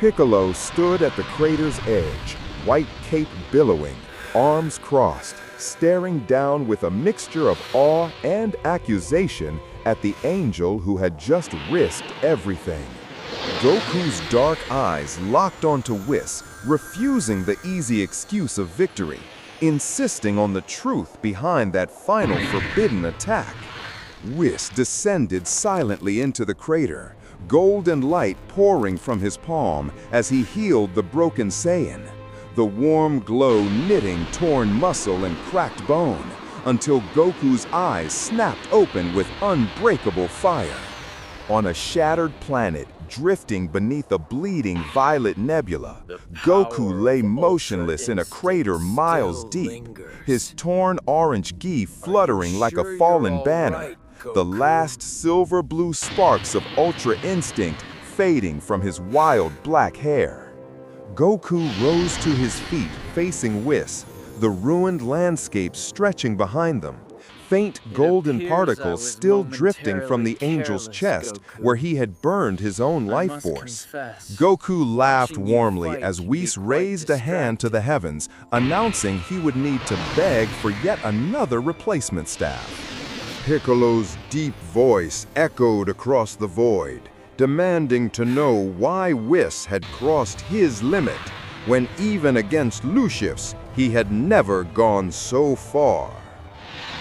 Piccolo stood at the crater's edge, white cape billowing, arms crossed, staring down with a mixture of awe and accusation at the angel who had just risked everything. Goku's dark eyes locked onto Whis, refusing the easy excuse of victory, insisting on the truth behind that final forbidden attack. Whis descended silently into the crater, golden light pouring from his palm as he healed the broken Saiyan, the warm glow knitting torn muscle and cracked bone, until Goku's eyes snapped open with unbreakable fire. On a shattered planet, drifting beneath a bleeding violet nebula, Goku lay motionless in a crater miles deep, his torn orange gi fluttering like a fallen banner, the last silver-blue sparks of Ultra Instinct fading from his wild black hair. Goku rose to his feet, facing Whis, the ruined landscape stretching behind them, faint golden particles still drifting from the angel's chest where he had burned his own life force. Goku laughed warmly as Whis raised a hand to the heavens, announcing he would need to beg for yet another replacement staff. Piccolo's deep voice echoed across the void, demanding to know why Whis had crossed his limit, when even against Lucius, he had never gone so far.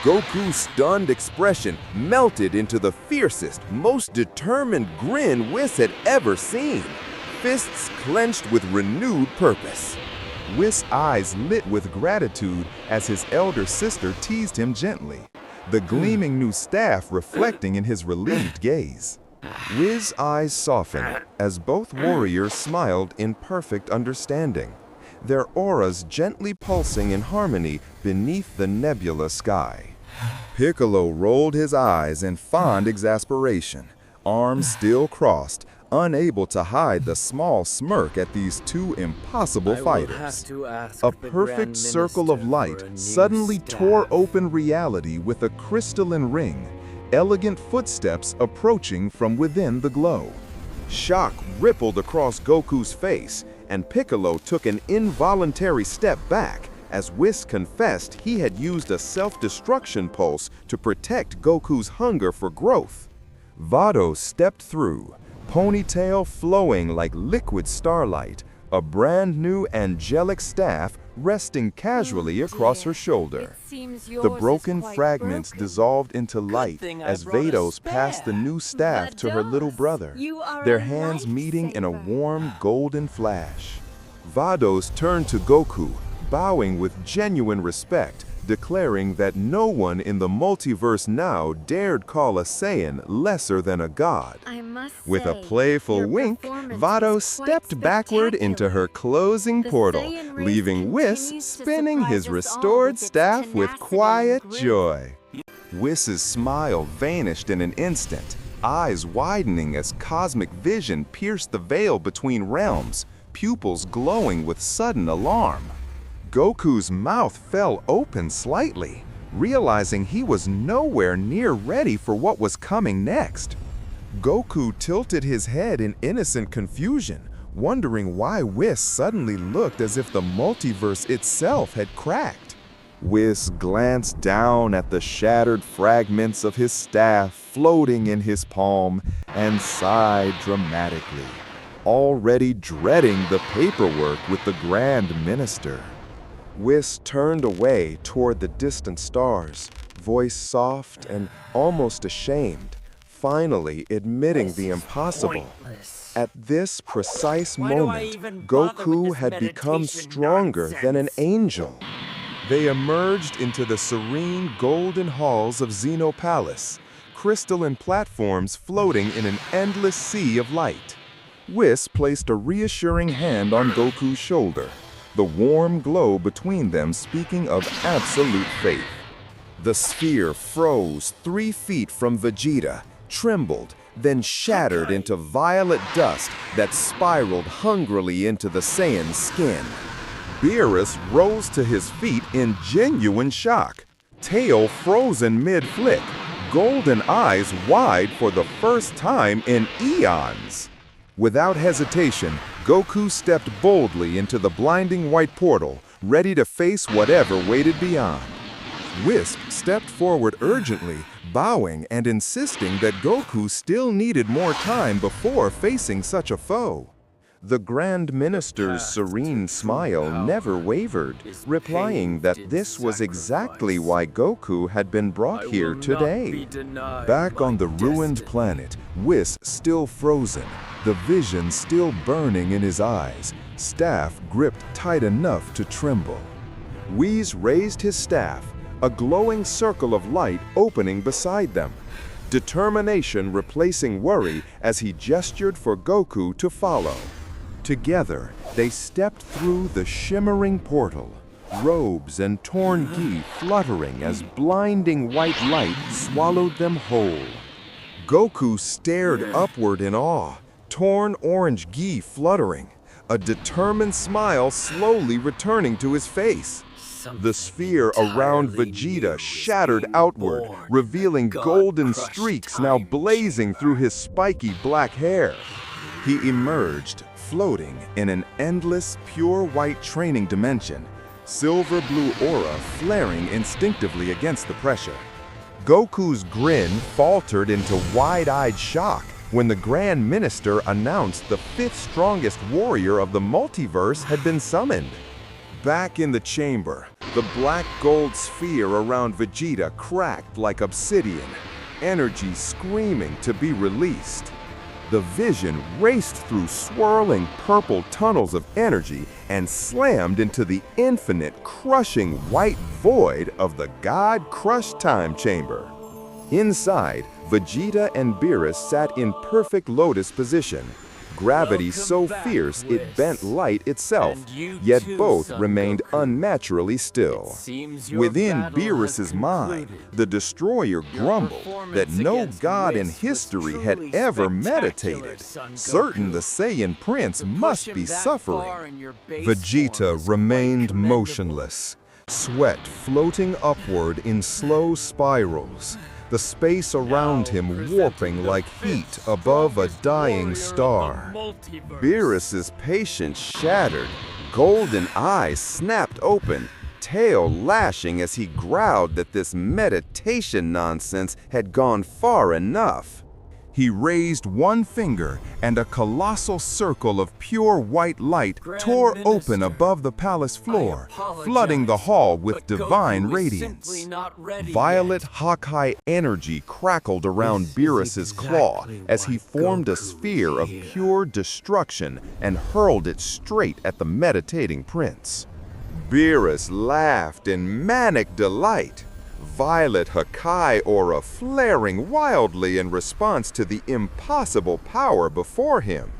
Goku's stunned expression melted into the fiercest, most determined grin Whis had ever seen, fists clenched with renewed purpose. Whis' eyes lit with gratitude as his elder sister teased him gently, the gleaming new staff reflecting in his relieved gaze. Whis' eyes softened as both warriors smiled in perfect understanding, their auras gently pulsing in harmony beneath the nebula sky. Piccolo rolled his eyes in fond exasperation, arms still crossed, unable to hide the small smirk at these two impossible fighters. A perfect circle of light suddenly tore open reality with a crystalline ring, elegant footsteps approaching from within the glow. Shock rippled across Goku's face, and Piccolo took an involuntary step back as Whis confessed he had used a self-destruction pulse to protect Goku's hunger for growth. Vado stepped through, ponytail flowing like liquid starlight, a brand new angelic staff resting casually across her shoulder. The broken fragments dissolved into light as Vados passed the new staff to her little brother, their hands meeting in a warm golden flash. Vados turned to Goku, bowing with genuine respect, declaring that no one in the multiverse now dared call a Saiyan lesser than a god. With a playful wink, Vado stepped backward into her closing portal, leaving Whis spinning his restored staff with quiet joy. Whis' smile vanished in an instant, eyes widening as cosmic vision pierced the veil between realms, pupils glowing with sudden alarm. Goku's mouth fell open slightly, realizing he was nowhere near ready for what was coming next. Goku tilted his head in innocent confusion, wondering why Whis suddenly looked as if the multiverse itself had cracked. Whis glanced down at the shattered fragments of his staff floating in his palm and sighed dramatically, already dreading the paperwork with the Grand Minister. Whis turned away toward the distant stars, voice soft and almost ashamed, finally admitting the impossible. At this precise moment, Goku had become stronger than an angel. They emerged into the serene golden halls of Xeno Palace, crystalline platforms floating in an endless sea of light. Whis placed a reassuring hand on Goku's shoulder, the warm glow between them speaking of absolute faith. The sphere froze 3 feet from Vegeta, trembled, then shattered into violet dust that spiraled hungrily into the Saiyan's skin. Beerus rose to his feet in genuine shock, tail frozen mid-flick, golden eyes wide for the first time in eons. Without hesitation, Goku stepped boldly into the blinding white portal, ready to face whatever waited beyond. Whis stepped forward urgently, bowing and insisting that Goku still needed more time before facing such a foe. The Grand Minister's serene smile never wavered, replying that this was exactly why Goku had been brought here today. Back on the ruined planet, Whis still frozen, the vision still burning in his eyes, staff gripped tight enough to tremble. Whis raised his staff, a glowing circle of light opening beside them, determination replacing worry as he gestured for Goku to follow. Together, they stepped through the shimmering portal, robes and torn gi fluttering as blinding white light swallowed them whole. Goku stared upward in awe, torn orange gi fluttering, a determined smile slowly returning to his face. The sphere around Vegeta shattered outward, revealing golden streaks now blazing through his spiky black hair. He emerged, floating in an endless, pure white training dimension, silver blue aura flaring instinctively against the pressure. Goku's grin faltered into wide-eyed shock when the Grand Minister announced the fifth strongest warrior of the multiverse had been summoned. Back in the chamber, the black gold sphere around Vegeta cracked like obsidian, energy screaming to be released. The vision raced through swirling purple tunnels of energy and slammed into the infinite, crushing white void of the God-crushed time chamber. Inside, Vegeta and Beerus sat in perfect lotus position, gravity so fierce it bent light itself, yet both remained unnaturally still. Within Beerus's mind, the destroyer grumbled that no god in history had ever meditated, certain the Saiyan prince must be suffering. Vegeta remained motionless, sweat floating upward in slow spirals, the space around him warping like heat above a dying star. Beerus's patience shattered, golden eyes snapped open, tail lashing as he growled that this meditation nonsense had gone far enough. He raised one finger, and a colossal circle of pure white light tore open above the palace floor, flooding the hall with divine radiance. Violet Hawkeye energy crackled around Beerus's claw as he formed a sphere of pure destruction and hurled it straight at the meditating prince. Beerus laughed in manic delight, violet Hakai aura flaring wildly in response to the impossible power before him.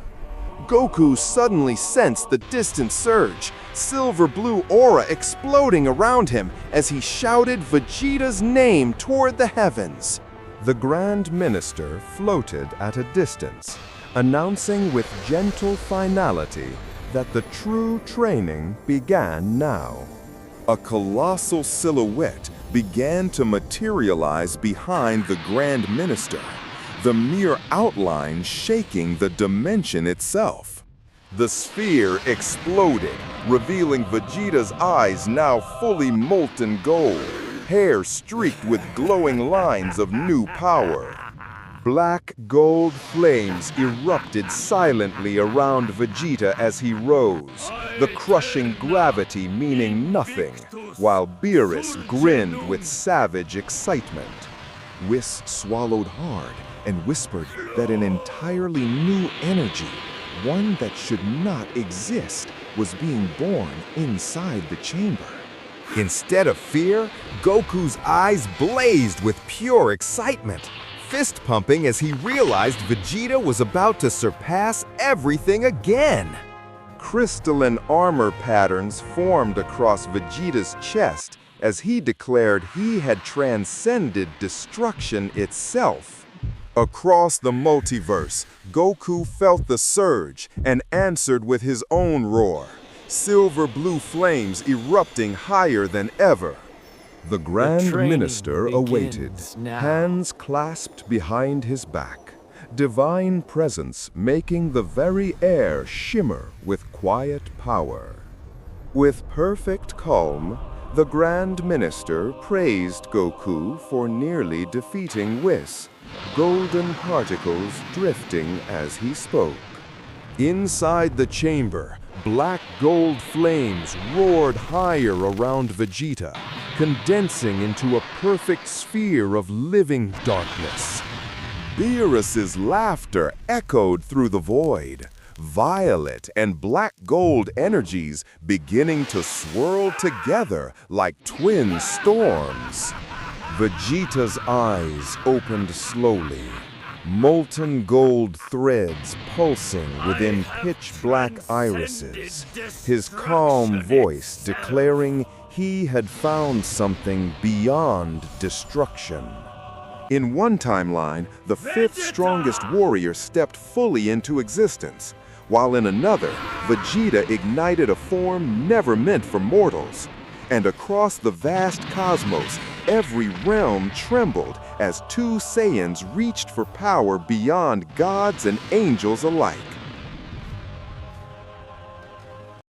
Goku suddenly sensed the distant surge, silver blue aura exploding around him as he shouted Vegeta's name toward the heavens. The Grand Minister floated at a distance, announcing with gentle finality that the true training began now. A colossal silhouette began to materialize behind the Grand Minister, the mere outline shaking the dimension itself. The sphere exploded, revealing Vegeta's eyes now fully molten gold, hair streaked with glowing lines of new power. Black gold flames erupted silently around Vegeta as he rose, the crushing gravity meaning nothing, while Beerus grinned with savage excitement. Whis swallowed hard and whispered that an entirely new energy, one that should not exist, was being born inside the chamber. Instead of fear, Goku's eyes blazed with pure excitement, fist pumping as he realized Vegeta was about to surpass everything again. Crystalline armor patterns formed across Vegeta's chest as he declared he had transcended destruction itself. Across the multiverse, Goku felt the surge and answered with his own roar, silver blue flames erupting higher than ever. The Grand Minister awaited, hands clasped behind his back, divine presence making the very air shimmer with quiet power. With perfect calm, the Grand Minister praised Goku for nearly defeating Whis, golden particles drifting as he spoke. Inside the chamber, black gold flames roared higher around Vegeta, condensing into a perfect sphere of living darkness. Beerus's laughter echoed through the void, violet and black gold energies beginning to swirl together like twin storms. Vegeta's eyes opened slowly, molten gold threads pulsing within pitch-black irises, his calm voice declaring he had found something beyond destruction. In one timeline, the fifth strongest warrior stepped fully into existence, while in another, Vegeta ignited a form never meant for mortals. And across the vast cosmos, every realm trembled as two Saiyans reached for power beyond gods and angels alike.